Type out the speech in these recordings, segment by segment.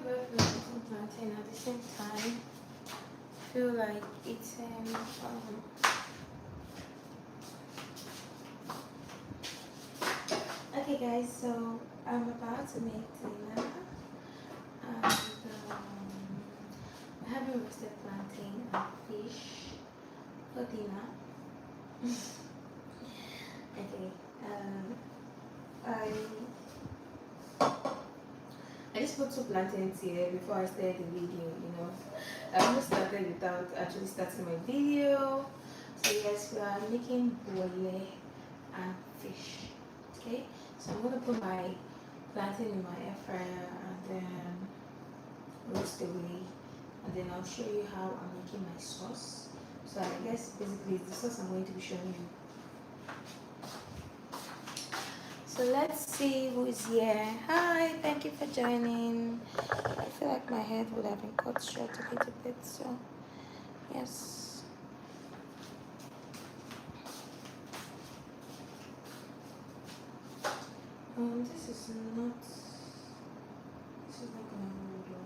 eating plantain at the same time. Feel like eating. Okay, guys. So I'm about to make dinner, and I have a roasted plantain and fish for dinner. Okay. I I just put two plantains here before I started the video. I almost started without actually starting my video. So yes, we are making bole and fish. Okay, so I'm gonna put my plantain in my air fryer and then roast away, and then I'll show you how I'm making my sauce. So I guess basically it's the sauce I'm going to be showing you. So let's see who is here. Hi, thank you for joining. I feel like my head would have been cut short a little bit, so yes. This is not gonna hold on.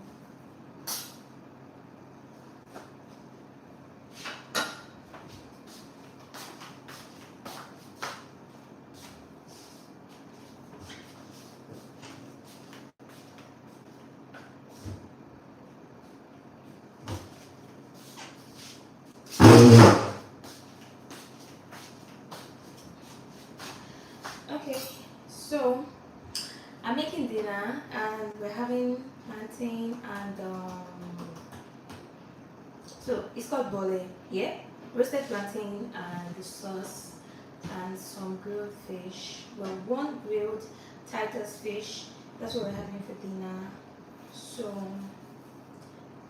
Okay, so I'm making dinner and we're having plantain and so it's called bole, yeah? Roasted plantain and the sauce and some grilled fish. Well, one grilled Titus fish. That's what we're having for dinner. So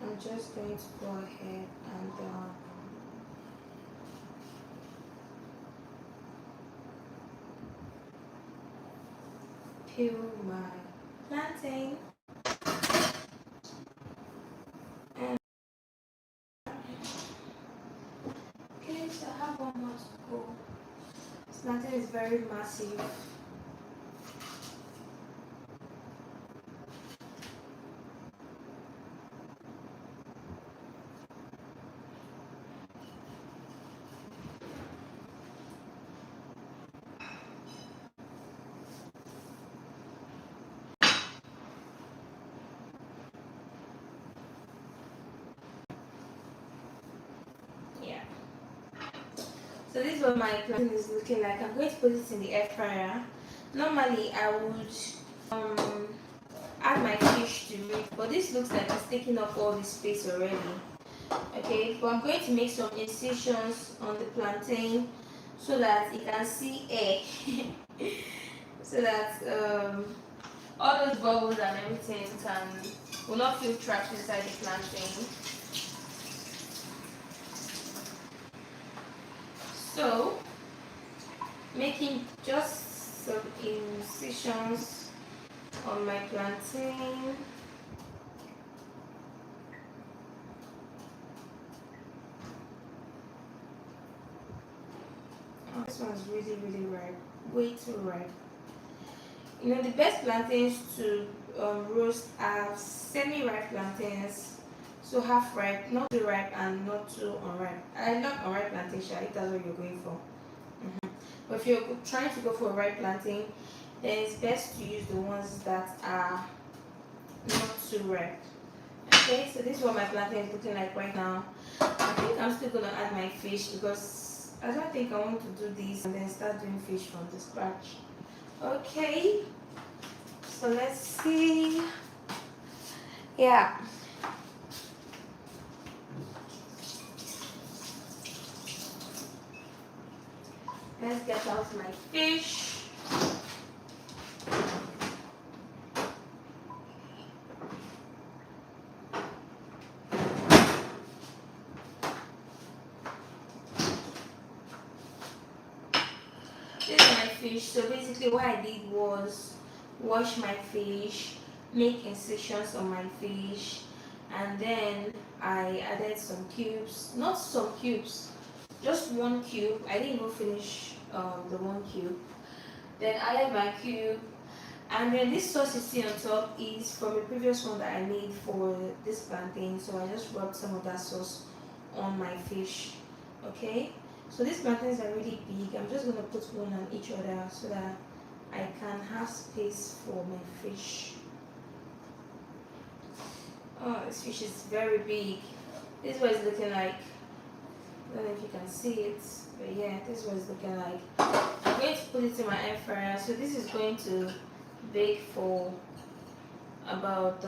I'm just going to go ahead and peel my plantain. And okay, so I have one more to go. This plantain is very massive. Yeah. So this is what my plantain is looking like. I'm going to put it in the air fryer. Normally I would add my fish to it, but this looks like it's taking up all the space already. Okay, but I'm going to make some incisions on the plantain so that it can see air. So that all those bubbles and everything will not feel trapped inside the plantain. So making just some incisions on my plantain. Oh, this one's really ripe, way too ripe. The best plantains to roast are semi-ripe plantains, so half ripe, not too ripe and not too unripe. I love unripe plantain, if that's what you're going for. But if you're trying to go for a ripe plantain, then it's best to use the ones that are not too ripe. Okay, so this is what my plantain is looking like right now. I think I'm still gonna add my fish because I don't think I want to do this and then start doing fish from the scratch. Okay, so let's see. Yeah. Let's get out my fish. This is my fish. So basically what I did was wash my fish, make incisions on my fish, and then I added some cubes. Not some cubes, just one cube. I didn't even finish the one cube. Then I added my cube And then this sauce you see on top is from a previous one that I made for this plantain. So I just rubbed some of that sauce on my fish. Okay. So these plantains are really big. I'm just gonna put one on each other so that I can have space for my fish. Oh, this fish is very big. This is what it's looking like. I don't know if you can see it, but yeah, this is what it's looking like. I'm going to put it in my air fryer. So this is going to bake for about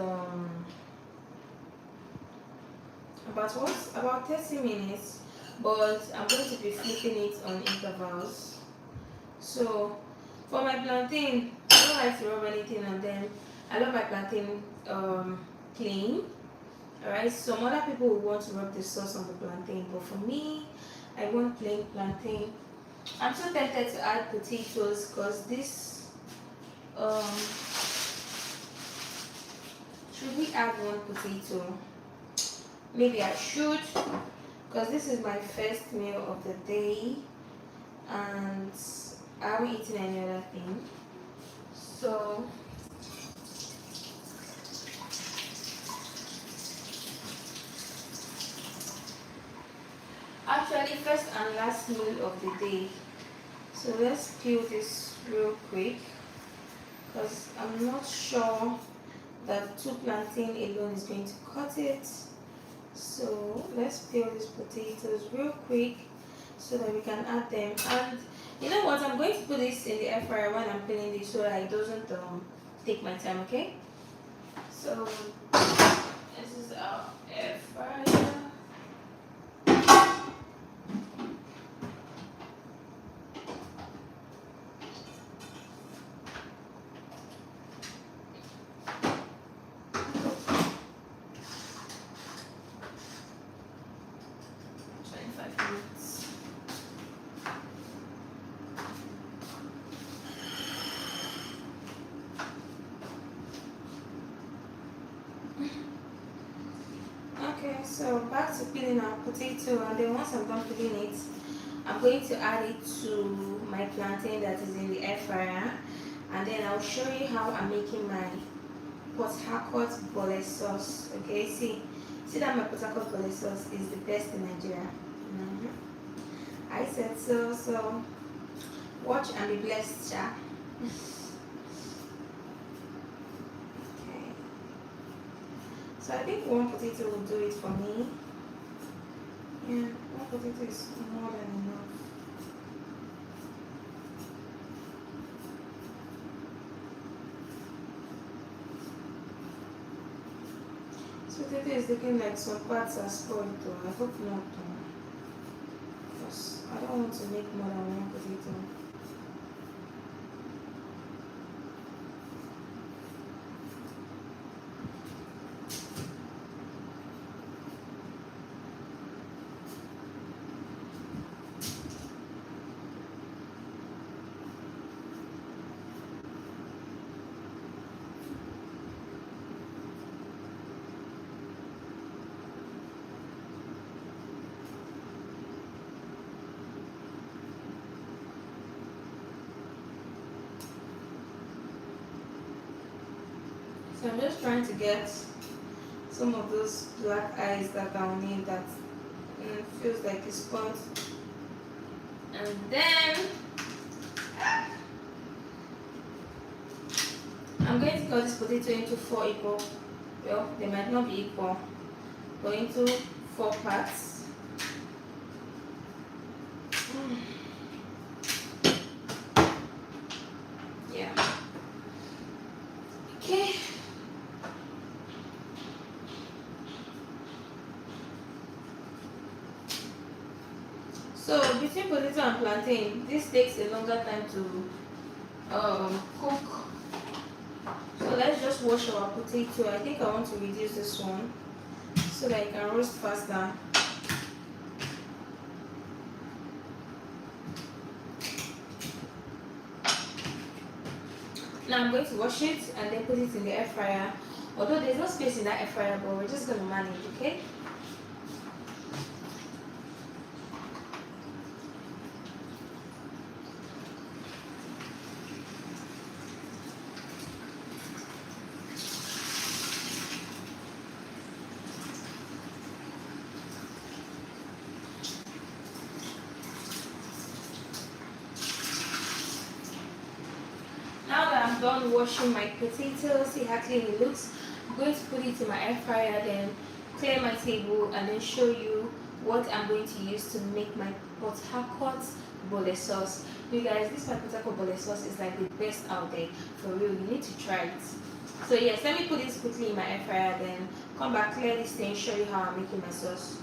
what? About 30 minutes. But I'm going to be flipping it on intervals. So for my plantain, I don't like to rub anything on them. I love my plantain plain. Alright, some other people will want to rub the sauce on the plantain, but for me, I want plain plantain. I'm so tempted to add potatoes because this should we add one potato? Maybe I should, because this is my first meal of the day and I haven't eaten any other thing. So actually first and last meal of the day. So let's peel this real quick because I'm not sure that 2 plantain alone is going to cut it. So let's peel these potatoes real quick so that we can add them. And you know what, I'm going to put this in the air fryer when I'm peeling this so that it doesn't take my time. Okay, so this is our air fryer. Okay, so back to peeling our potato, and then once I'm done peeling it, I'm going to add it to my plantain that is in the air fryer, and then I'll show you how I'm making my Port Harcourt Bole sauce. Okay, see that my Port Harcourt Bole sauce is the best in Nigeria. I said so. So watch and be blessed, ja. So I think one potato will do it for me. Yeah, one potato is more than enough. So potato is looking like some parts are spoiled though. I hope not though. Because I don't want to make more than one potato. So I'm just trying to get some of those black eyes that are on it that feels like it's burnt. And then I'm going to cut this potato into 4 equal, well, they might not be equal, but into 4 parts. Yeah. Okay. So between potato and plantain, this takes a longer time to cook. So let's just wash our potato. I think I want to reduce this one so that it can roast faster. Now I'm going to wash it and then put it in the air fryer. Although there's no space in that air fryer, but we're just going to manage, okay? I'm done washing my potatoes. See how clean it looks. I'm going to put it in my air fryer, then clear my table, and then show you what I'm going to use to make my Port Harcourt bole sauce. You guys, this my Port Harcourt bole sauce is like the best out there. For real, you need to try it. So yes, let me put this quickly in my air fryer, then come back, clear this thing, show you how I'm making my sauce.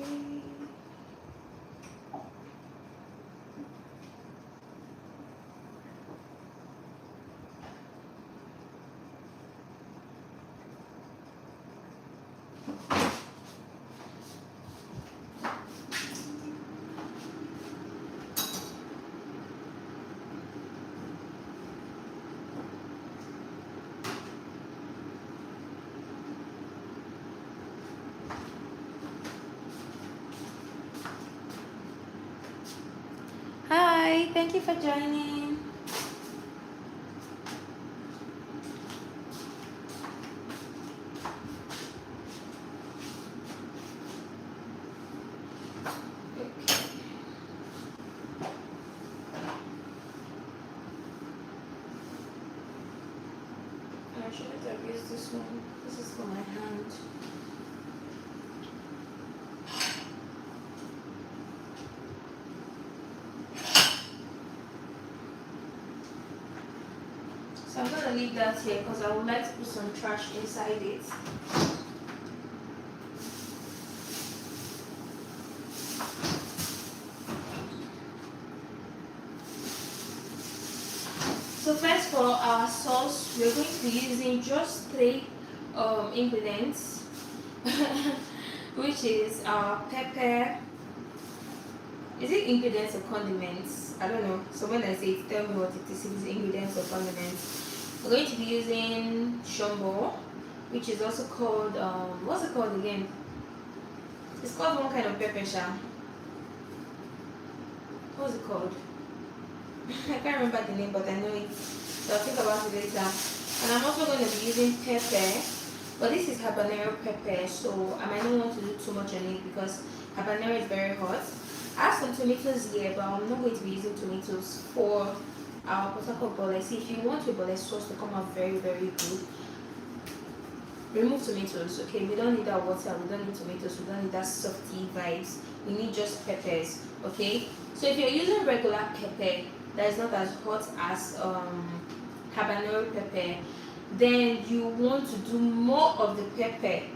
Okay. Hi, thank you for joining. I shouldn't have used this one. This is for my hand. So I'm gonna leave that here because I would like to put some trash inside it. So first for our sauce, we're going to be using just 3 ingredients, which is our pepper. Is it ingredients or condiments? I don't know. So when I say it, tell me what it is. If it's ingredients or condiments. We're going to be using shombo, which is also called what's it called again? It's called one kind of pepper sham. What's it called? I can't remember the name, but I know it. So I'll think about it later. And I'm also going to be using pepper, but this is habanero pepper, so I might not want to do too much on it because habanero is very hot. I have some tomatoes here, but I'm not going to be using tomatoes for our Port Harcourt bole. See, if you want your bole sauce to come out very, very good, remove tomatoes, okay? We don't need that water, we don't need tomatoes, we don't need that softy vibes. We need just peppers, okay? So if you're using regular pepper that is not as hot as habanero pepper, then you want to do more of the pepper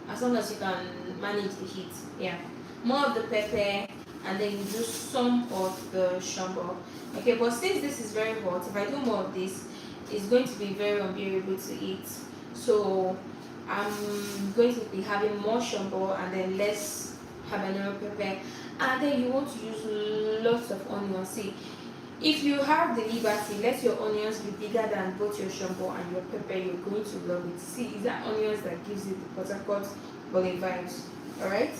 as long as you can manage the heat. Yeah, more of the pepper, and then you do some of the shombo. Okay, but since this is very hot, if I do more of this, it's going to be very unbearable to eat. So I'm going to be having more shombo and then less habanero pepper. And then you want to use lots of onions. See, if you have the liberty, let your onions be bigger than both your shombo and your pepper. You're going to love it. See, it's that onions that gives you the Port Harcourt bole vibes. Alright?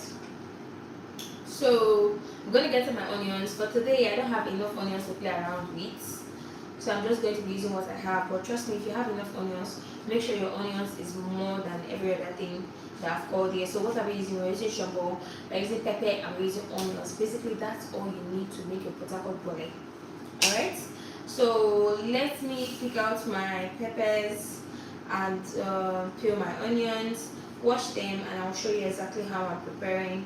So I'm going to get to my onions. For today, I don't have enough onions to play around with. So I'm just going to be using what I have. But trust me, if you have enough onions, make sure your onions is more than every other thing that I've called here. So what are we using? We're using shombo, we're using pepper, and we're using onions. Basically, that's all you need to make your Port Harcourt bole. Alright, so let me pick out my peppers and peel my onions, wash them, and I'll show you exactly how I'm preparing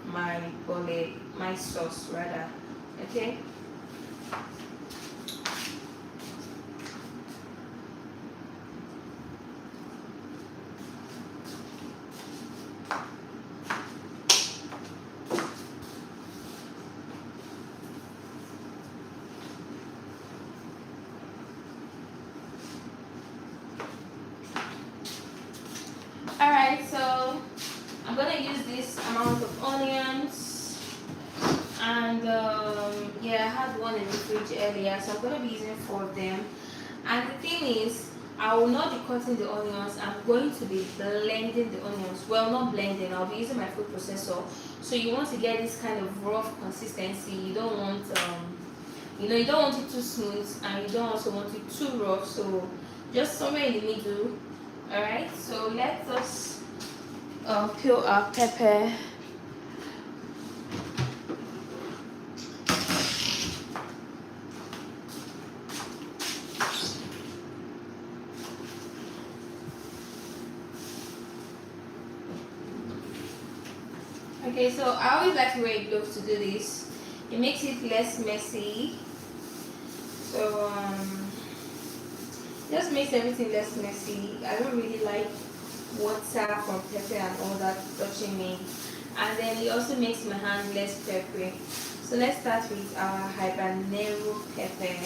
my bole, my sauce rather. Okay. Alright, so I'm gonna use this amount of onions, and yeah, I had one in the fridge earlier, so I'm gonna be using 4 of them. And the thing is, I will not be cutting the onions, I'm going to be blending the onions. Well, not blending, I'll be using my food processor. So you want to get this kind of rough consistency. You don't want you don't want it too smooth, and you don't also want it too rough, so just somewhere in the middle. Alright, so let us peel our pepper. Okay, so I always like to wear gloves to do this. It makes it less messy. So just makes everything less messy. I don't really like water from pepper and all that touching me. And then it also makes my hand less peppery. So let's start with our habanero pepper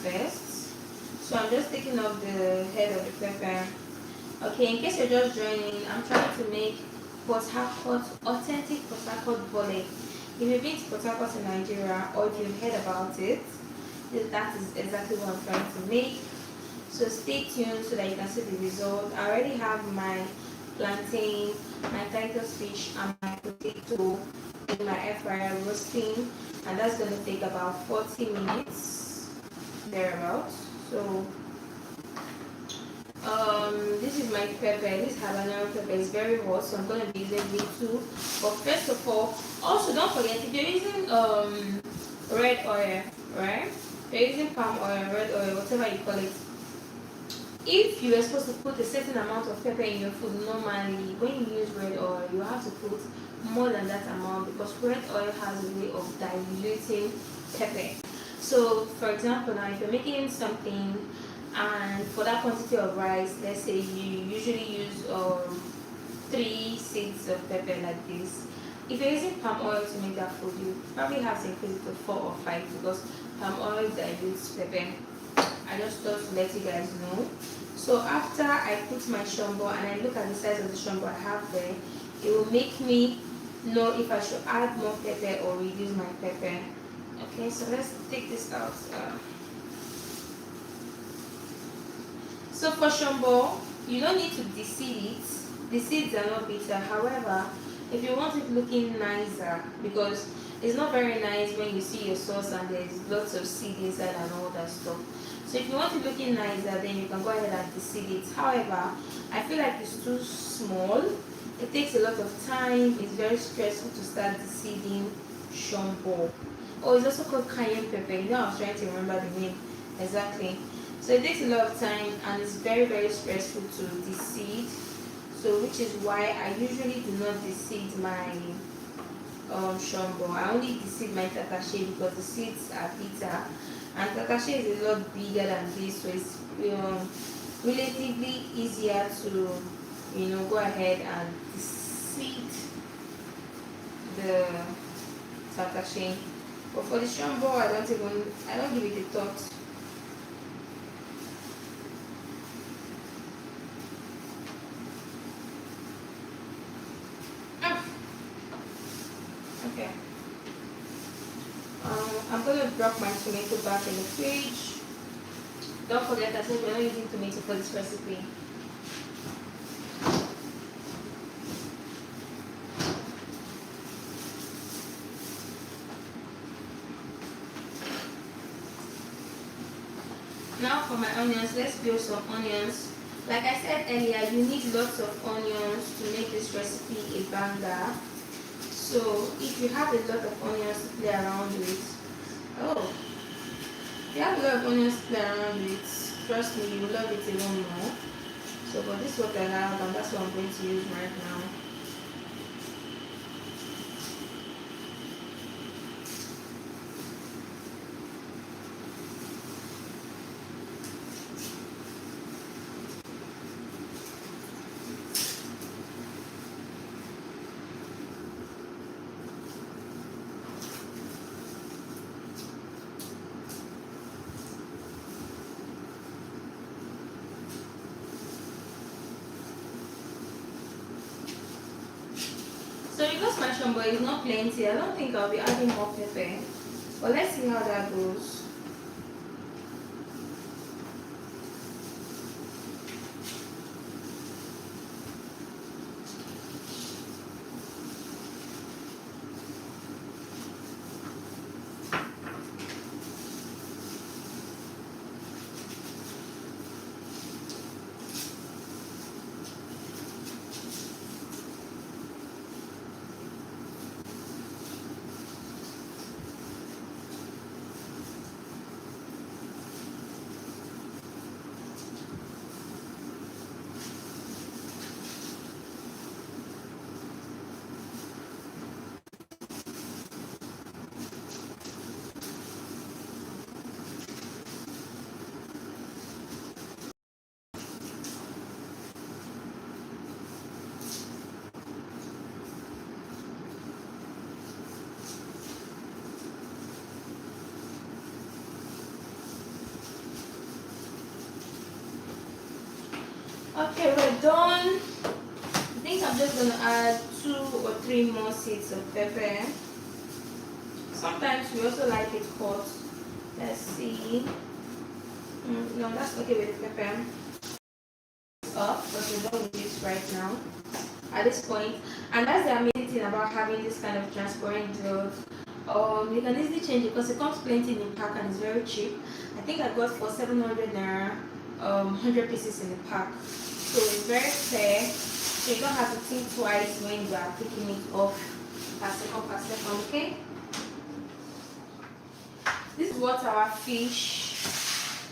first. So I'm just taking off the head of the pepper. Okay, in case you're just joining, I'm trying to make Port Harcourt, authentic Port Harcourt volley. If you've been to Port Harcourt in Nigeria or if you've heard about it, that is exactly what I'm trying to make. So stay tuned so that you can see the result. I already have my plantain, my Titus fish, and my potato in my air fryer roasting, and that's going to take about 40 minutes thereabouts. So this is my pepper. This habanero pepper is very hot, so I'm going to be using V2. But first of all, also don't forget, if you're using red oil, right? If you're using palm oil, red oil, whatever you call it, if you are supposed to put a certain amount of pepper in your food normally, when you use red oil, you have to put more than that amount because red oil has a way of diluting pepper. So, for example, now if you're making something and for that quantity of rice, let's say you usually use 3 seeds of pepper like this. If you're using palm oil to make that food, you probably have to increase it to 4 or 5 because palm oil dilutes pepper. I just thought to let you guys know. So after I put my shombo and I look at the size of the shombo I have there, it will make me know if I should add more pepper or reduce my pepper. Okay, so let's take this out. So for shombo, you don't need to deseed it. The seeds are not bitter. However, if you want it looking nicer, because it's not very nice when you see your sauce and there's lots of seed inside and all that stuff. So if you want it looking nicer, then you can go ahead and deseed it. However, I feel like it's too small. It takes a lot of time. It's very stressful to start deseeding shombo. Oh, it's also called cayenne pepper. You know, I was trying to remember the name exactly. So it takes a lot of time and it's very, very stressful to deseed. So which is why I usually do not deseed my shombo. I only deseed my tatache because the seeds are bitter. And tatache is a lot bigger than this, so it's relatively easier to, go ahead and deseed the tatache. But for the shombo, I don't give it a thought. Okay. I'm going to drop my tomato back in the fridge. Don't forget that we're not using tomato for this recipe. Now for my onions, let's peel some onions. Like I said earlier, you need lots of onions to make this recipe a banger. So if you have a lot of onions to play around with, if you have a lot of onions to play around with, trust me, you will love it even more. So but this is what I have and that's what I'm going to use right now. So because my shombo is not plenty, I don't think I'll be adding more pepper. But let's see how that goes. Okay, we're done. I think I'm just gonna add 2 or 3 more seeds of pepper. Sometimes we also like it hot. Let's see. No, that's okay with the pepper. Up because we're done with this right now. At this point, and that's the amazing thing about having this kind of transparent glove. You can easily change it because it comes plenty in the pack and it's very cheap. I think I got for 700 naira, 100 pieces in the pack. So it's very fair. So you don't have to think twice when you are taking it off per second, okay? This is what our fish,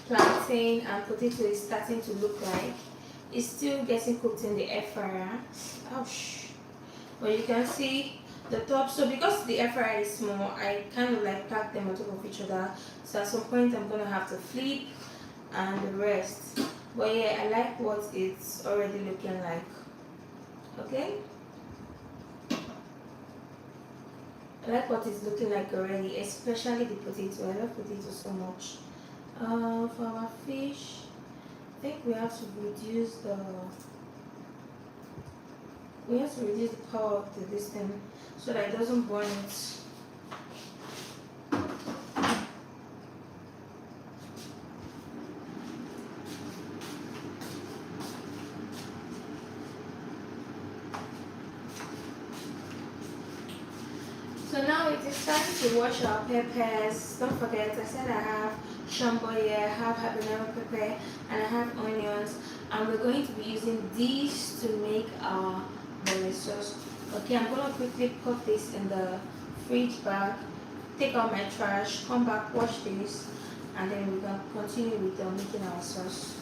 plantain, and potato is starting to look like. It's still getting cooked in the air fryer. Ouch. But you can see the top. So because the air fryer is small, I kind of like pack them on top of each other. So at some point I'm gonna have to flip and the rest. But yeah, I like what it's already looking like. Okay. I like what it's looking like already, especially the potato. I love potato so much. For our fish, I think we have to reduce the power of this thing so that it doesn't burn it. So now it is time to wash our peppers. Don't forget, I said I have shambo here, I have habanero pepper, and I have onions. And we're going to be using these to make our bole sauce. Okay, I'm going to quickly put this in the fridge bag, take out my trash, come back, wash this, and then we can continue with making our sauce.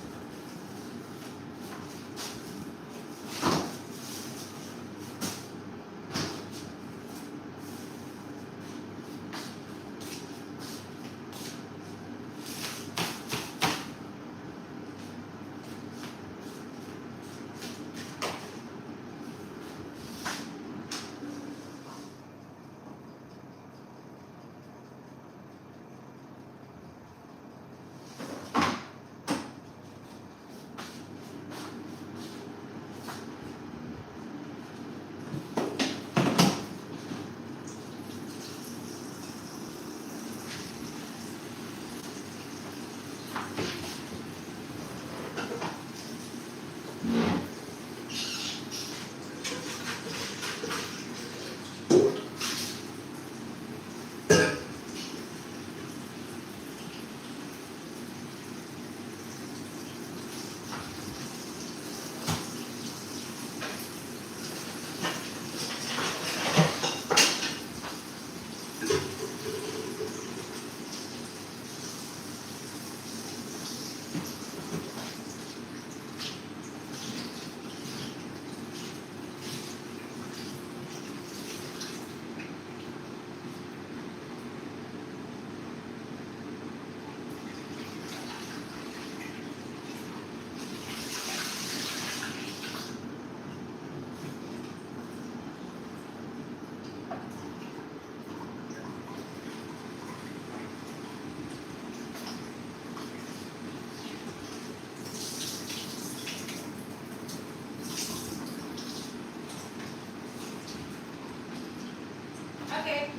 Okay,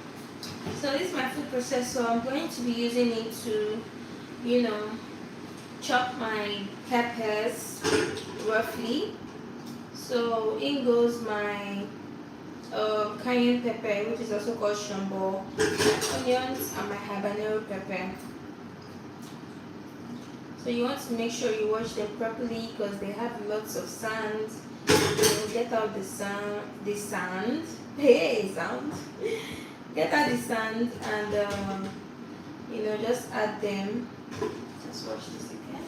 so this is my food processor. I'm going to be using it to, chop my peppers roughly. So in goes my cayenne pepper, which is also called shambo, my onions, and my habanero pepper. So you want to make sure you wash them properly because they have lots of sand. Get out the sand. Hey, sound. Get out the sand and just add them. Just wash this again.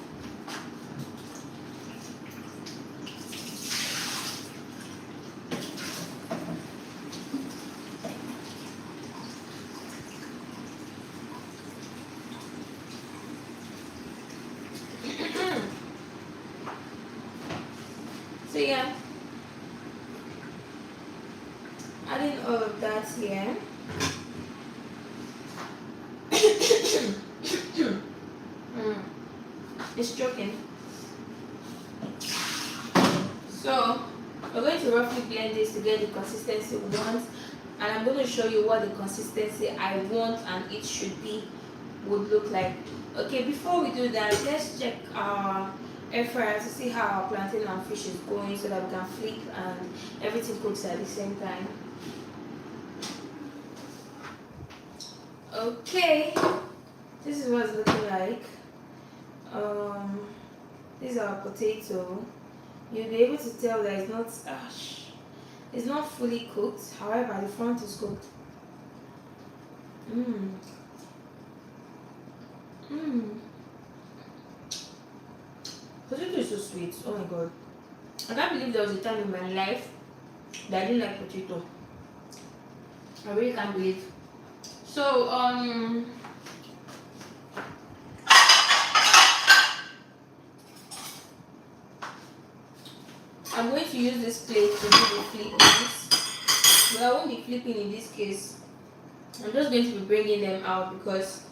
So yeah, adding all of that here. It's joking. So we're going to roughly blend this to get the consistency we want, and I'm going to show you what the consistency I want and it should be would look like. Okay, before we do that, let's check our air fryer to see how our plantain and fish is going so that we can flip and everything cooks at the same time. Okay, this is what it's looking like. This is our potato. You'll be able to tell that it's not fully cooked. However, the front is cooked. Potato is so sweet. Oh my god. I can't believe there was a time in my life that I didn't like potato. I really can't believe. So I'm going to use this plate to do the flippings. But I won't be flipping in this case. I'm just going to be bringing them out because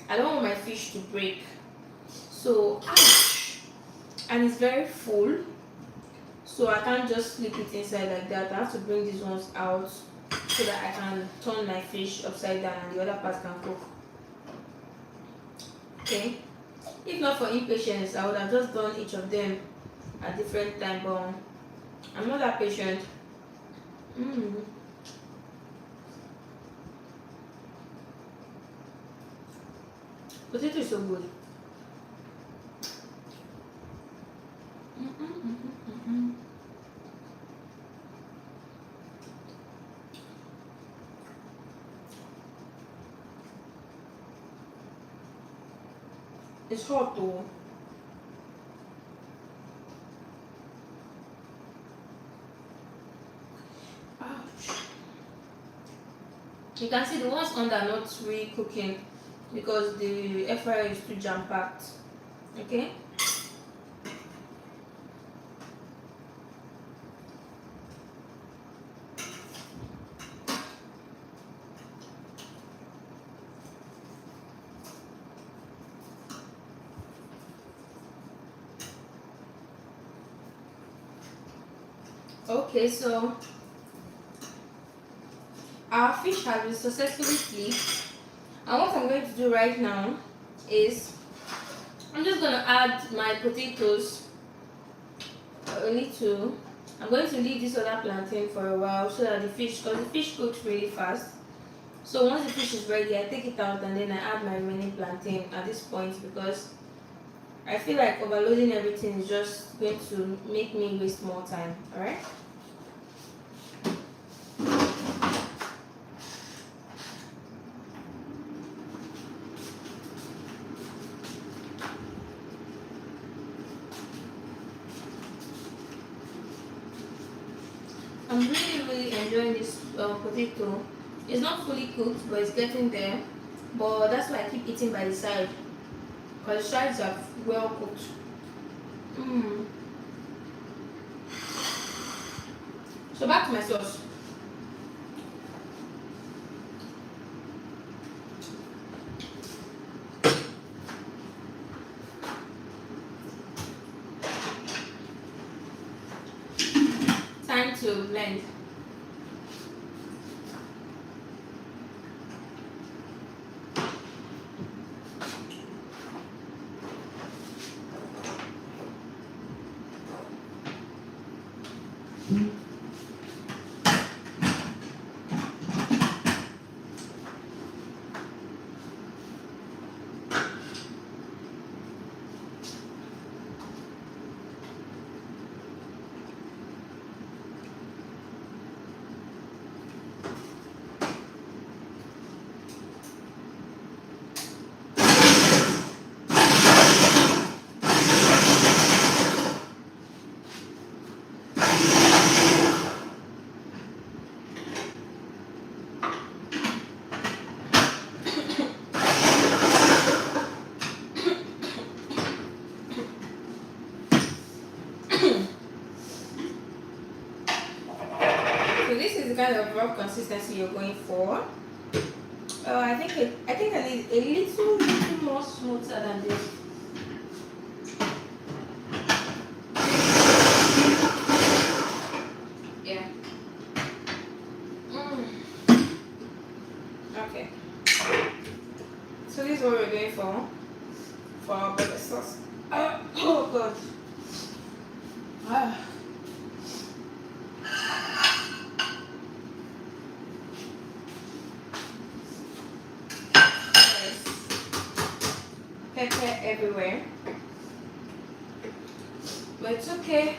I don't want my fish to break. So, ouch! And it's very full. So I can't just flip it inside like that. I have to bring these ones out so that I can turn my fish upside down and the other part can cook. Okay? If not for impatience, I would have just done each of them at different time, but I'm not that patient. Potato is so good. It's hot though. Ouch. You can see the ones under are not really cooking because the air fryer is too jam packed. Okay. Okay, so our fish has been successfully flipped, and what I'm going to do right now is I'm just going to add my potatoes. Only two. I'm going to leave this other plantain for a while so that because the fish cooks really fast. So once the fish is ready, I take it out and then I add my remaining plantain at this point because I feel like overloading everything is just going to make me waste more time. Alright? I'm really enjoying this potato. It's not fully cooked, but it's getting there. But that's why I keep eating by the side, because the sides are well cooked. So back to my sauce. Time to blend. So this is the kind of rough consistency you're going for. I think I need a little more smoother than this. God. Ah. Yes. Pepper everywhere. But it's okay.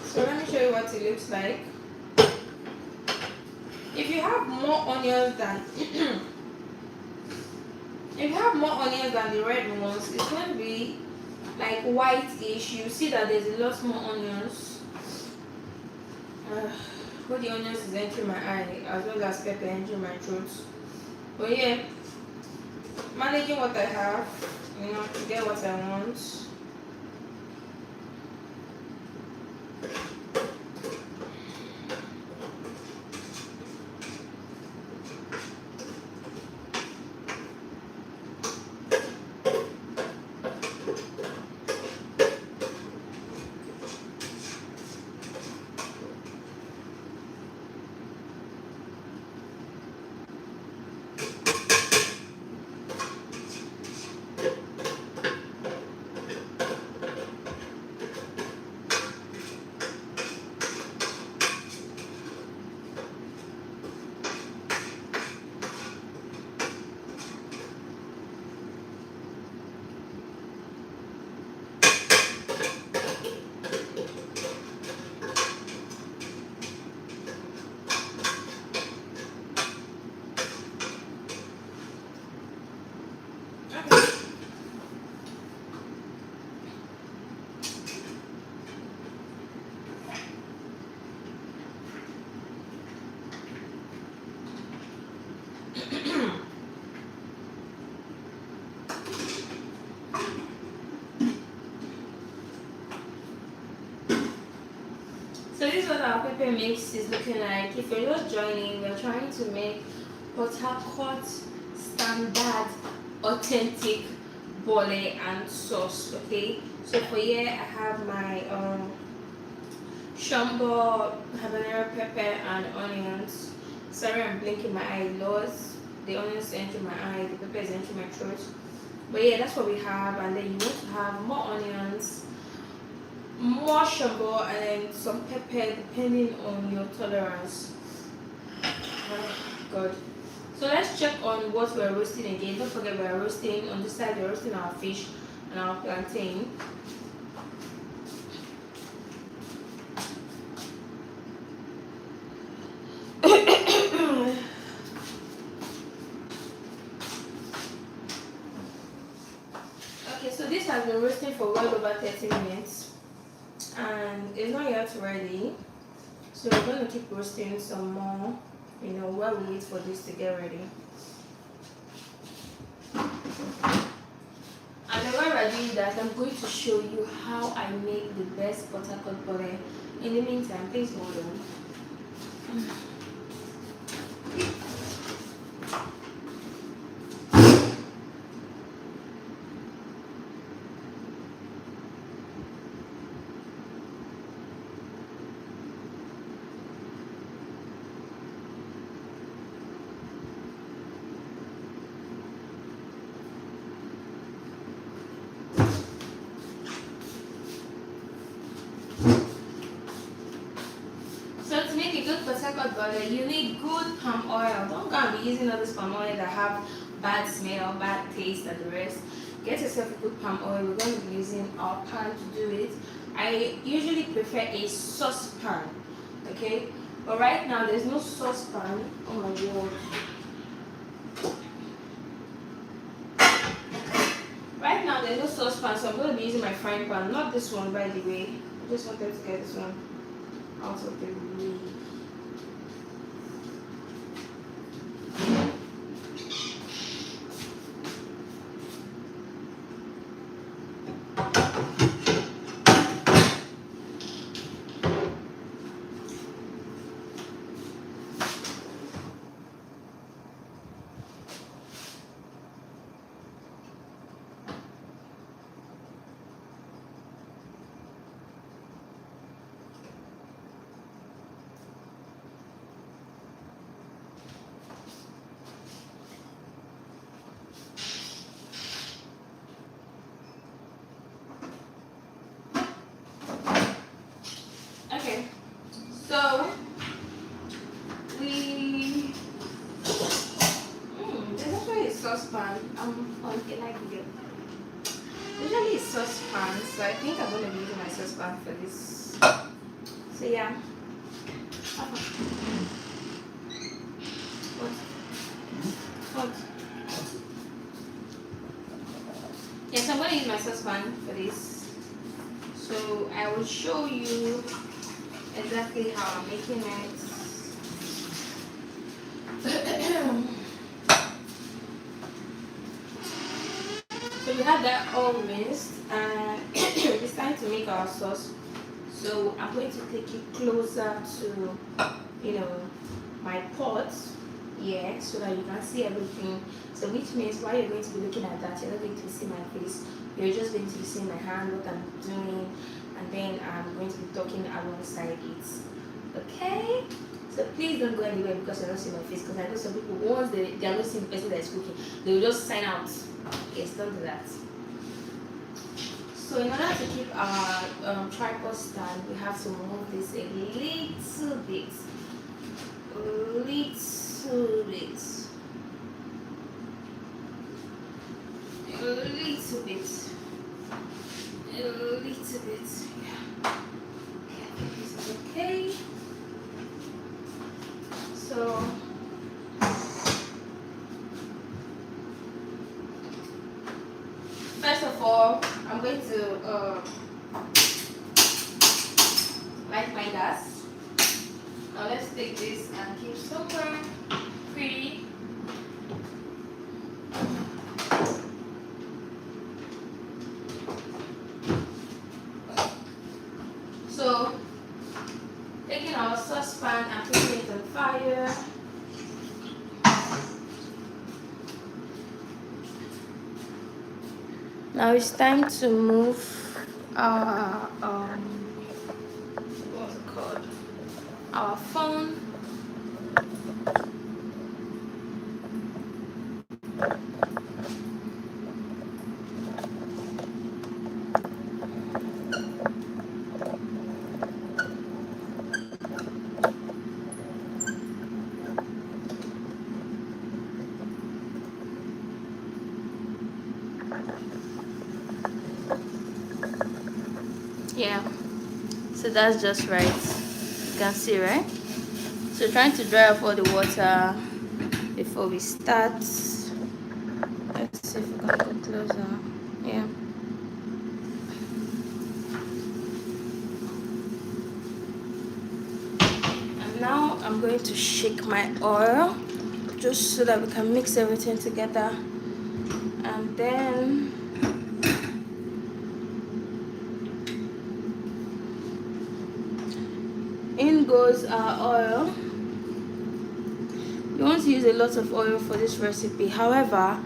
So let me show you what it looks like. If you have more onions than if you have more onions than the red ones, it's going to be like white-ish. You see that there's a lot more onions. But the onions is entering my eye as well as pepper entering my throat. But yeah, managing what I have, to get what I want. So this is what our pepper mix is looking like. If you're just joining, we're trying to make Port Harcourt standard authentic bole and sauce. Okay, so for here I have my shombo, habanero pepper and onions. Sorry, I'm blinking my eye. Lows, the onions enter my eye, the pepper is entering my throat. But yeah, that's what we have. And then you want to have more onions, more shombo, and then some pepper depending on your tolerance. Oh, God. So let's check on what we're roasting again. Don't forget we're roasting on this side. We're roasting our fish and our plantain. Okay, so this has been roasting for well over 30 minutes and it's not yet ready. So we're going to keep roasting some more, while we wait for this to get ready. And then while we're doing that, I'm going to show you how I make the best Port Harcourt bole. In the meantime, please hold on. So to make a good Port Harcourt bole, you need good palm oil. Don't go and be using all this palm oil that have bad smell, bad taste and the rest. Get yourself a good palm oil. We're going to be using our pan to do it. I usually prefer a saucepan, okay? But right now there's no saucepan. Oh my God. Right now there's no saucepan, so I'm going to be using my frying pan. Not this one, by the way. I just wanted to get this one out of the way. saucepan. I'm on a live video. Usually it's saucepan, so I think I'm gonna be using my saucepan for this. So yeah. What? What? Yes, I'm gonna use my saucepan for this. So I will show you exactly how I'm making it. So we have that all rinsed and it's time to make our sauce. So I'm going to take it closer to, my pot, yeah, so that you can see everything. So which means while you're going to be looking at that, you're not going to see my face. You're just going to be seeing my hand, what I'm doing, and then I'm going to be talking alongside it. Okay? So please don't go anywhere because you're not seeing my face. Because I know some people, once they are not seeing the person that is cooking, they will just sign out. Yes, don't do that. So in order to keep our tripod stand, we have to move this a little bit. A little bit. A little bit. A little bit. Yeah. Okay, this is okay. So first of all, I'm going to light my gas. Now let's take this and keep somewhere pretty. So taking our saucepan and putting it on fire. Now it's time to move our what's it called? Our phone. Yeah, so that's just right. You can see, right? So trying to dry off all the water before we start. Let's see if we can go closer. Yeah. And now I'm going to shake my oil just so that we can mix everything together. And then in goes our oil. You want to use a lot of oil for this recipe. However,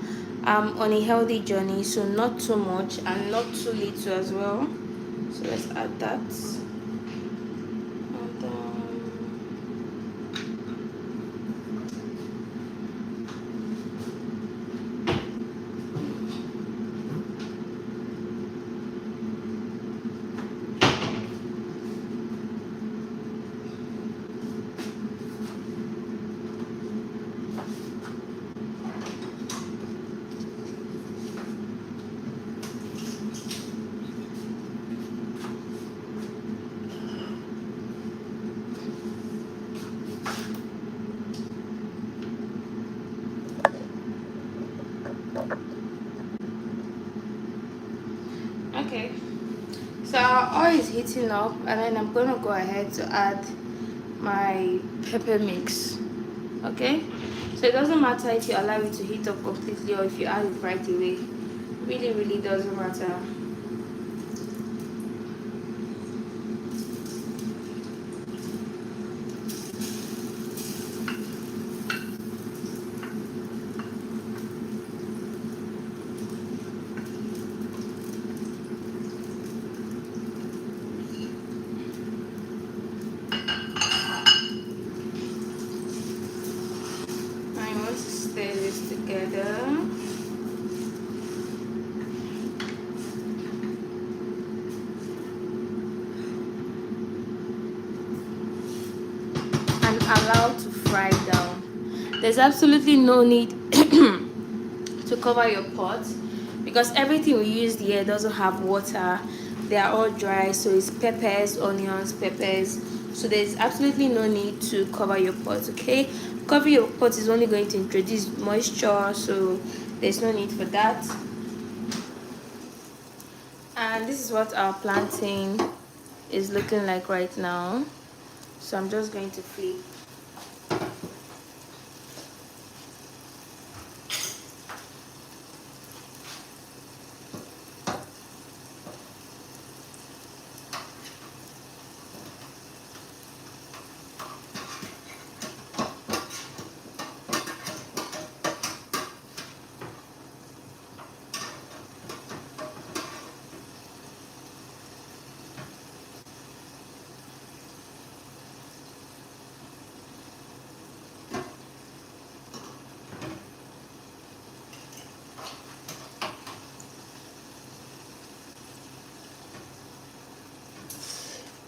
I'm on a healthy journey, so not too much and not too little as well. So let's add that. Okay, so our oil is heating up, and then I'm gonna go ahead to add my pepper mix. Okay, so it doesn't matter if you allow it to heat up completely or if you add it right away. Really doesn't matter. Stir this together. And allow to fry down. There's absolutely no need to cover your pot, because everything we used here doesn't have water. They are all dry, so it's peppers, onions, peppers, so there's absolutely no need to cover your pot. Okay, cover your pot is only going to introduce moisture, so there's no need for that. And this is what our plantain is looking like right now. So I'm just going to flip.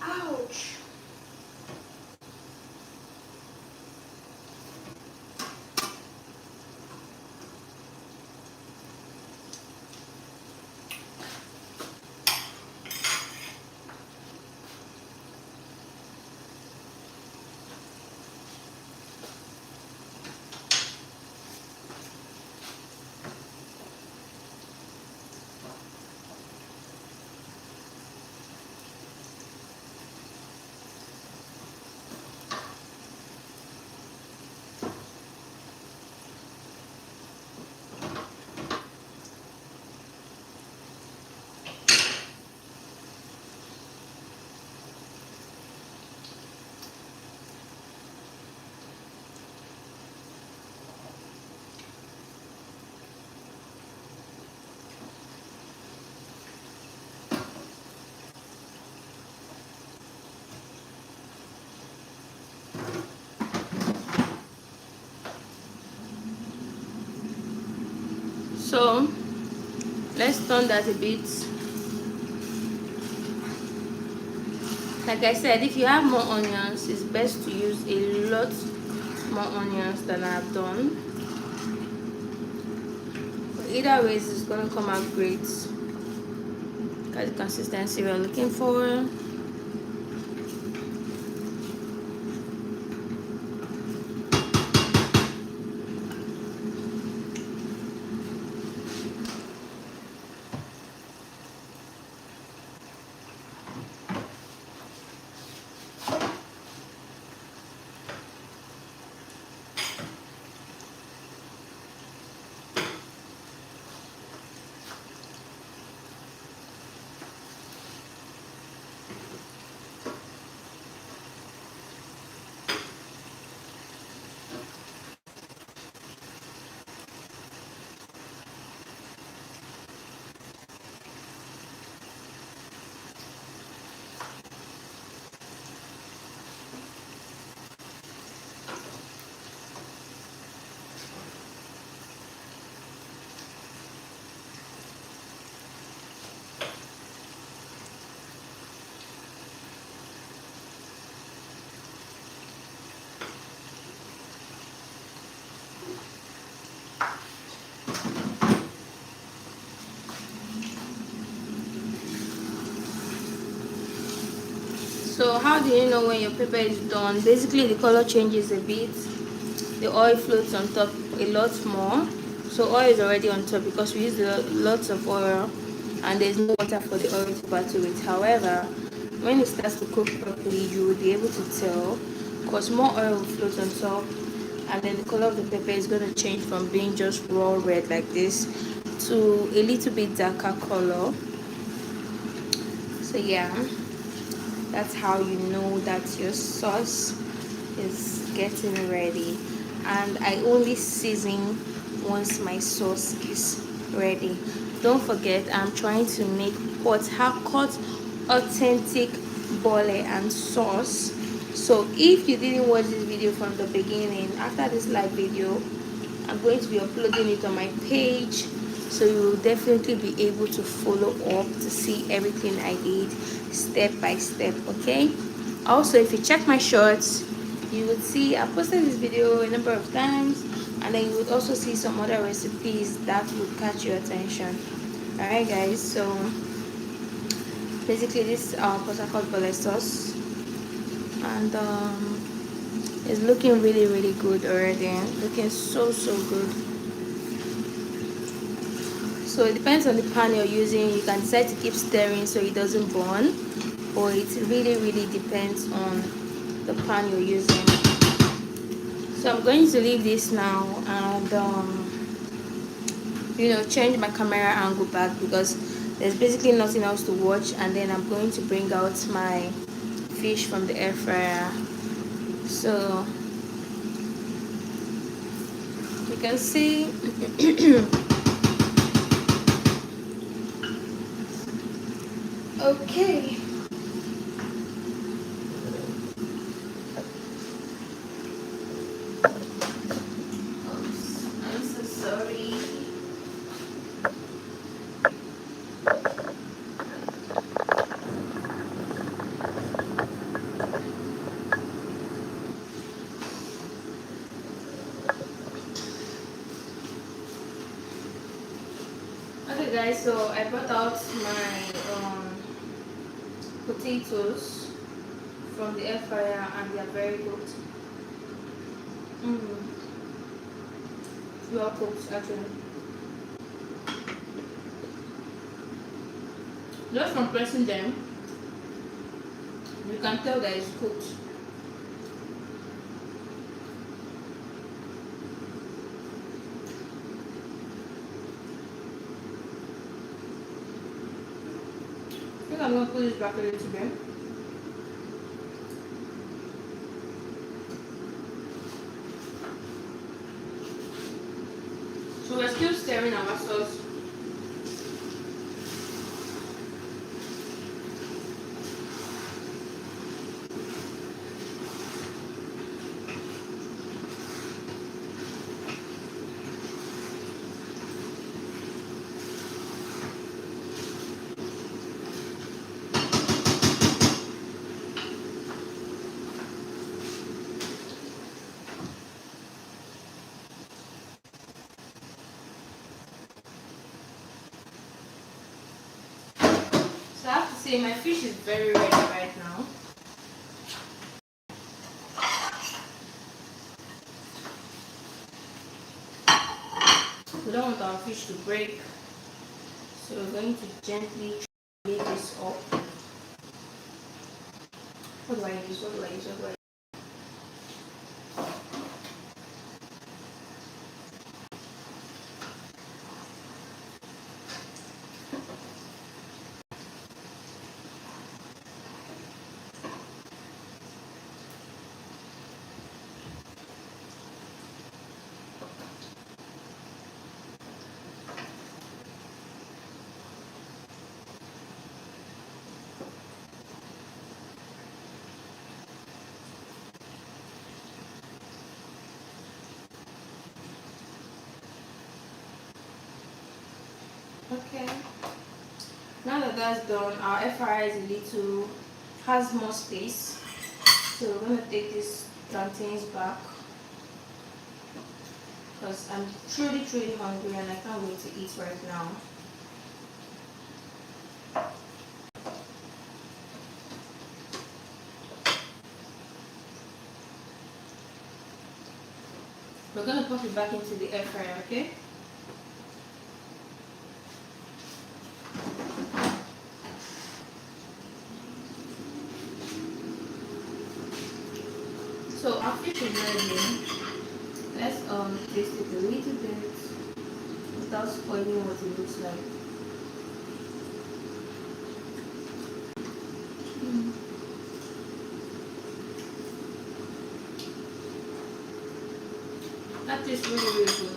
Ouch! So let's turn that a bit. Like I said, if you have more onions, it's best to use a lot more onions than I've done. But either ways, it's gonna come out great. Got the consistency we're looking for. So how do you know when your pepper is done? Basically, the color changes a bit. The oil floats on top a lot more. So oil is already on top because we use lots of oil, and there's no water for the oil to battle with. However, when it starts to cook properly, you will be able to tell, because more oil will float on top, and then the color of the pepper is going to change from being just raw red like this to a little bit darker color. So yeah, that's how you know that your sauce is getting ready. And I only season once my sauce is ready. Don't forget, I'm trying to make Port Harcourt authentic bole and sauce. So if you didn't watch this video from the beginning, after this live video, I'm going to be uploading it on my page, so you will definitely be able to follow up to see everything I did step by step. Okay, also if you check my shorts, you would see I posted this video a number of times, and then you would also see some other recipes that would catch your attention. Alright guys, so basically this is our pasta called bole sauce, and it's looking really good already, looking so good. So it depends on the pan you're using. You can decide to keep stirring so it doesn't burn, or it really depends on the pan you're using. So I'm going to leave this now and change my camera angle back because there's basically nothing else to watch, and then I'm going to bring out my fish from the air fryer. So you can see okay. Oops, I'm so sorry. Okay guys, so I brought out my potatoes from the air fryer and they are very cooked. Well cooked actually. Just from pressing them, you can tell that it's cooked. I think I'm going to put this back a little bit. So we're still stirring our sauce. So I have to say my fish is very ready right now. We don't want our fish to break, so we're going to gently lay this up. What do I use? What do I use? What do I use? Okay. Now that that's done, our air fryer is has more space. So we're gonna take these plantains back because I'm truly hungry and I can't wait to eat right now. We're gonna pop it back into the air fryer, okay? So our fish is ready. Let's taste it a little bit without spoiling what it looks like. That tastes really good.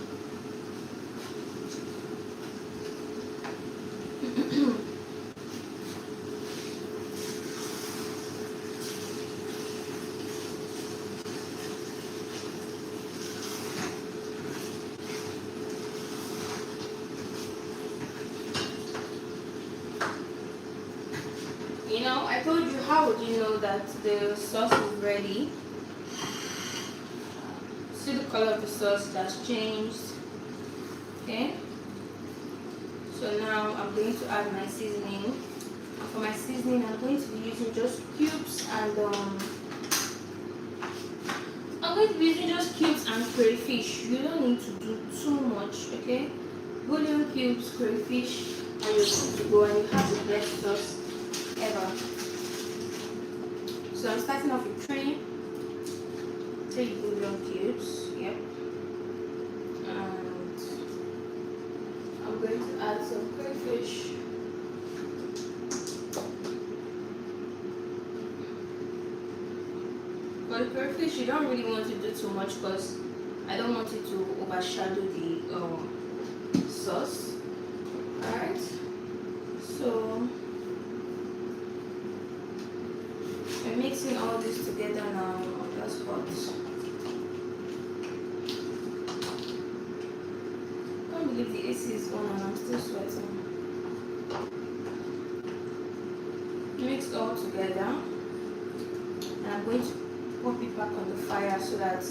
I told you, how would you know that the sauce is ready? See the color of the sauce has changed. Okay, so now I'm going to add my seasoning. For my seasoning, I'm going to be using just cubes and crayfish. You don't need to do too much, okay? Bouillon cubes, crayfish, and you're good to go, and you have the best sauce ever. So I'm starting off with three bouillon cubes. Yep. And I'm going to add some crayfish. For the crayfish, you don't really want to do too much because I don't want it to overshadow the sauce. Alright, so I'm mixing all this together now on the spot. I can't believe the AC is on and I'm still sweating. Mix all together, and I'm going to pop it back on the fire so that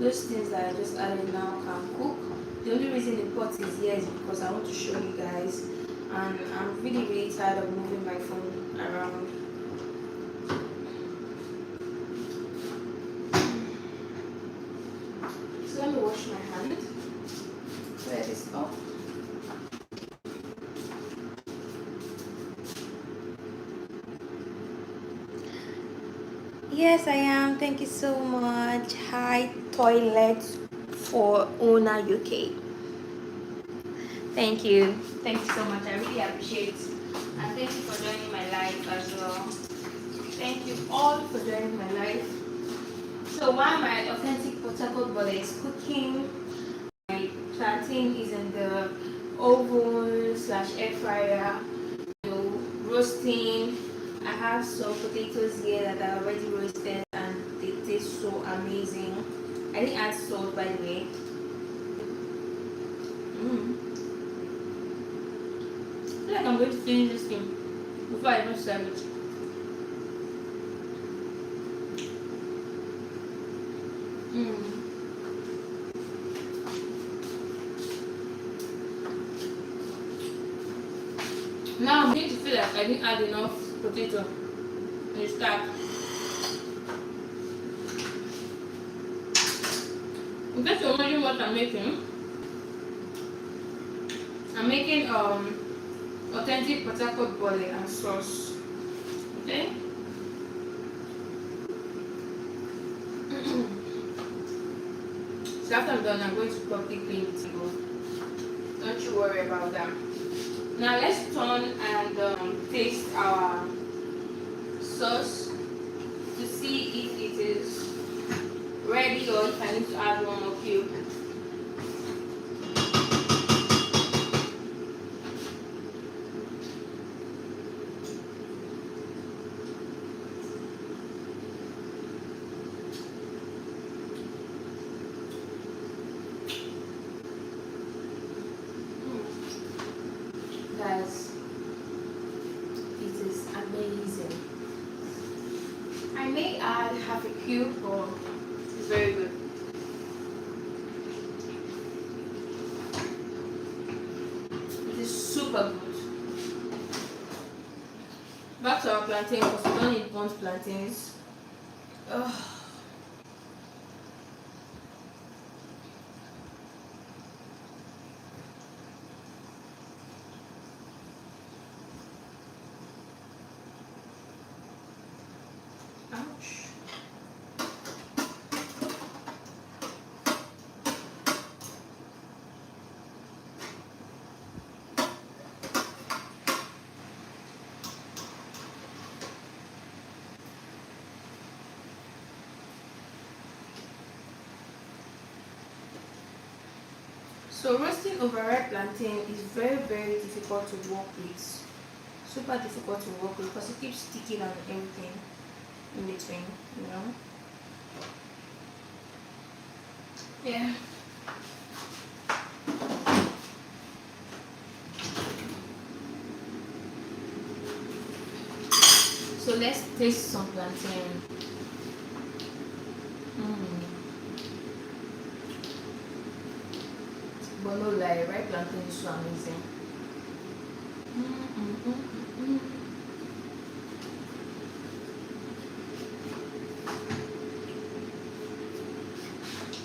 those things that I just added now can cook. The only reason the pot is here is because I want to show you guys, and I'm really tired of moving my phone around. So let me wash my hand, clear this off. Yes, I am. Thank you so much. Hi, Toilet for Owner UK. Thank you. Thank you so much. I really appreciate it. And thank you for joining my live as well. Thank you all for joining my live. So while my authentic Port Harcourt bole is cooking, my plantain is in the oven / air fryer, roasting. I have some potatoes here that are already roasted and they taste so amazing. I didn't add salt, by the way. I feel like I'm going to finish this thing before I even serve it. Now I'm going to feel like I didn't add enough potato in the start. In case you're wondering what I'm making authentic Port Harcourt bole and sauce. Okay? So after I'm done, I'm going to properly clean the table. Don't you worry about that. Now let's turn and taste our sauce to see if it is ready or if I need to add one more cube. Guys, it is amazing. I may add half a cube, but it's very good. It is super good. Back to our plantain because we don't need burnt plantains. Ugh. Ouch. So roasting overripe plantain is very difficult to work with. Super difficult to work with because it keeps sticking on everything in between, you know. Yeah. So let's taste some plantain. but no lie, ripe plantain is so amazing.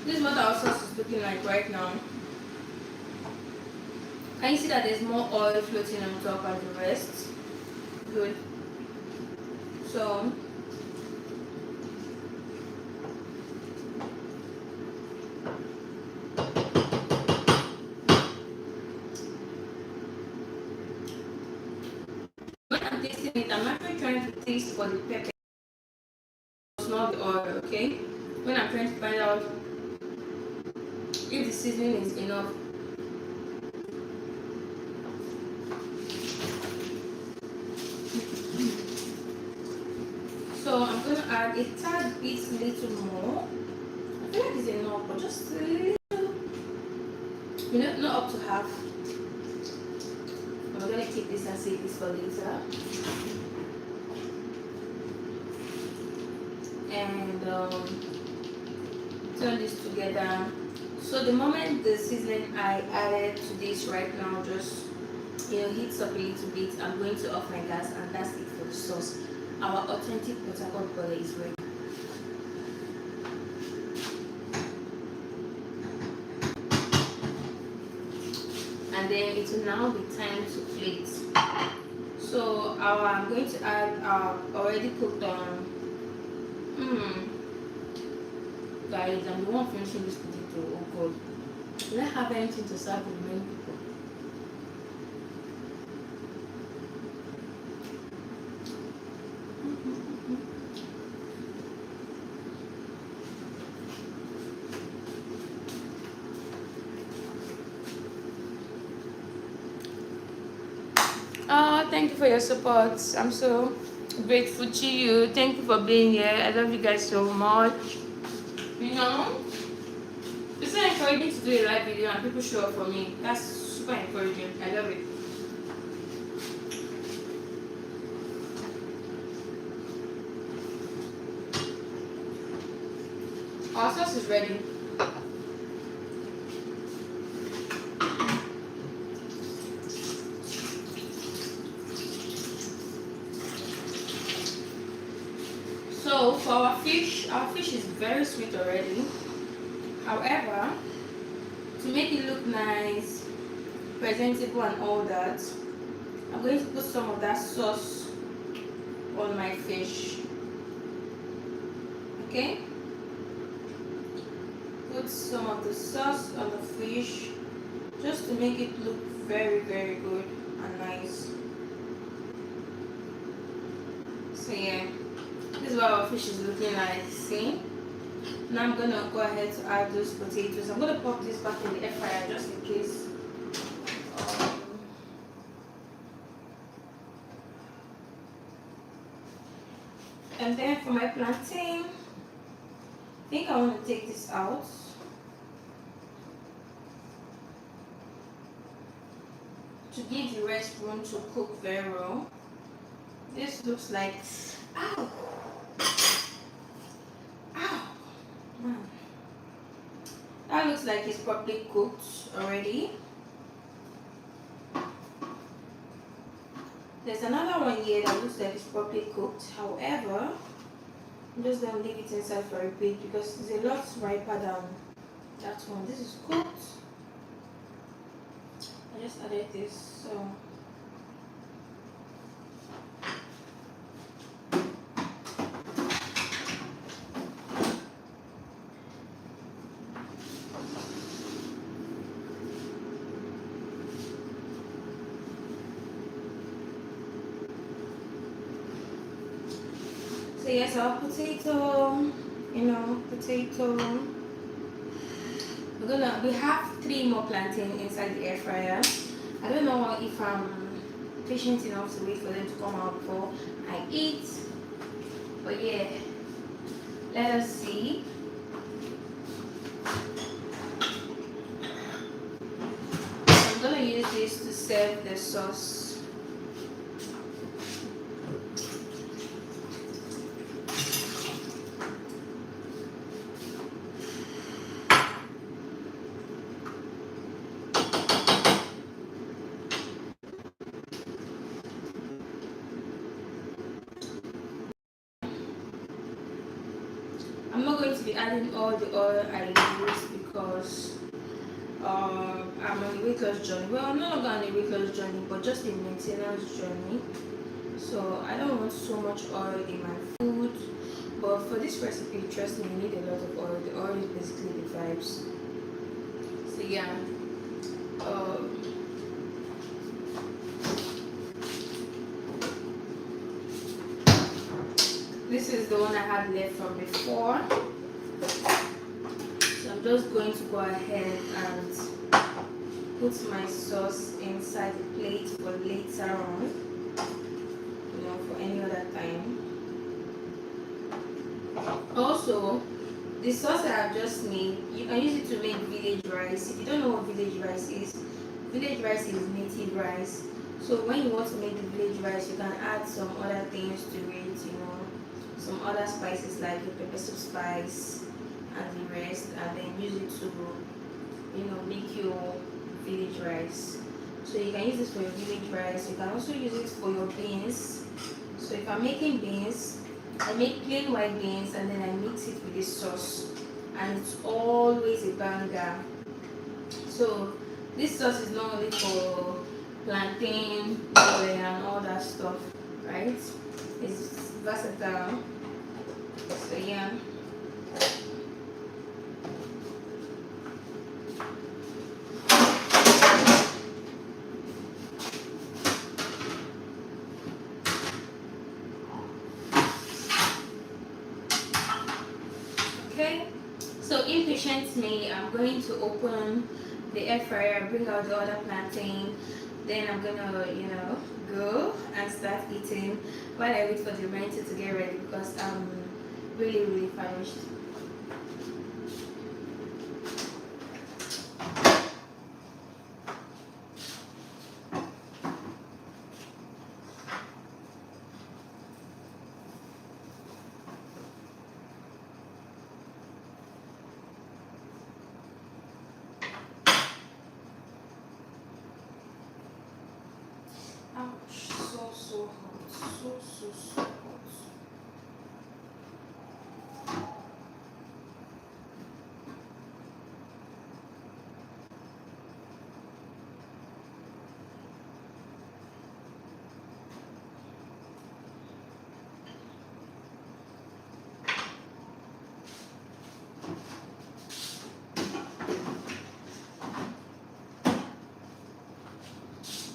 This is what our sauce is looking like right now. Can you see that there's more oil floating on top and the rest? Good. So when I'm tasting it, I'm actually trying to taste for the pepper, not the oil, okay? When I'm trying to find out if the seasoning is enough. So I'm gonna add a tad bit little more. I feel like it's enough, but just a little, not up to half. I'm gonna keep this and save this for later. And turn this together. So the moment the seasoning I added to this right now just heats up a little bit, I'm going to off my gas, and that's it for the sauce. Our authentic Port Harcourt bole is ready. And then it will now be time to plate. So I'm going to add our already cooked on. Guys, I'm the one finishing this potato. Oh God, will I have anything to serve with many people? Thank you for your support. I'm so grateful to you. Thank you for being here. I love you guys so much. It's so encouraging to do a live video and people show up for me. That's super encouraging. I love it. Our sauce is ready. So for our fish is very sweet already. However, to make it look nice, presentable and all that, I'm going to put some of that sauce on my fish. Okay? Put some of the sauce on the fish just to make it look very, very good and nice. So yeah, this is what our fish is looking like. See? Now I'm gonna go ahead to add those potatoes. I'm gonna pop this back in the air fryer just in case. And then for my plantain, I think I want to take this out. To give the rest room to cook very well. This looks like, ow! That looks like it's properly cooked already. There's another one here that looks like it's properly cooked. However, I'm just going to leave it inside for a bit because it's a lot riper than that one. This is cooked. I just added this, so yes, our potato, potato. We have 3 more plantain inside the air fryer. I don't know if I'm patient enough to wait for them to come out before I eat. But yeah, let us see. I'm gonna use this to serve the sauce. to be adding all the oil I use because I'm on a weight loss journey. Well, I'm no longer on a weight loss journey, but just a maintenance journey. So I don't want so much oil in my food. But for this recipe, trust me, you need a lot of oil. The oil is basically the vibes. So yeah. Um, this is the one I had left from before. So I'm just going to go ahead and put my sauce inside the plate for later on, for any other time. Also, the sauce that I've just made, you can use it to make village rice. If you don't know what village rice is native rice. So when you want to make the village rice, you can add some other things to it, some other spices like the pepper soup spice and the rest, and then use it to, make your village rice. So you can use this for your village rice. You can also use it for your beans. So if I'm making beans, I make plain white beans and then I mix it with this sauce, and it's always a banger. So this sauce is not only for plantain, oil, and all that stuff, right? It's versatile. So yeah. Okay, so impatient me, I'm going to open the air fryer, bring out the other plantain, then I'm gonna, go and start eating while I wait for the renter to get ready because I'm really, really famished. Ouch, so hot, so hot.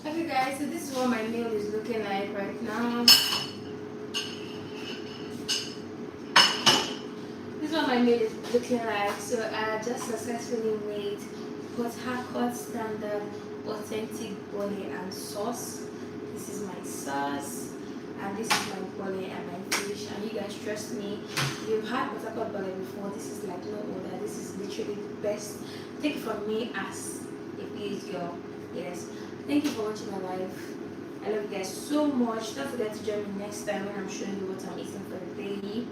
Okay guys, so this is what my meal is looking like right now. This is what my meal is looking like. So I just successfully made Port Harcourt standard authentic bole and sauce. This is my sauce and this is my bole and my fish, and you guys trust me, you've had Port Harcourt bole before. This is like no other. This is literally the best. Take it from me as a village girl. Yes. Thank you for watching my live. I love you guys so much. Don't forget to join me next time when I'm showing you what I'm eating for the day.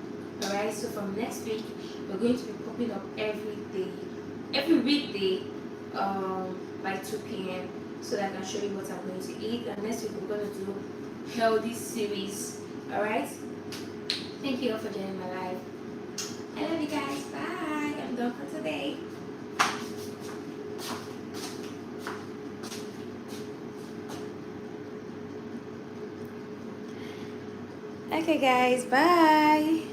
Alright, so from next week, we're going to be popping up every weekday by 2 p.m. so that I can show you what I'm going to eat. And next week, we're going to do healthy series. Alright? Thank you all for joining my live. I love you guys. Bye. I'm done for today. Okay guys, bye.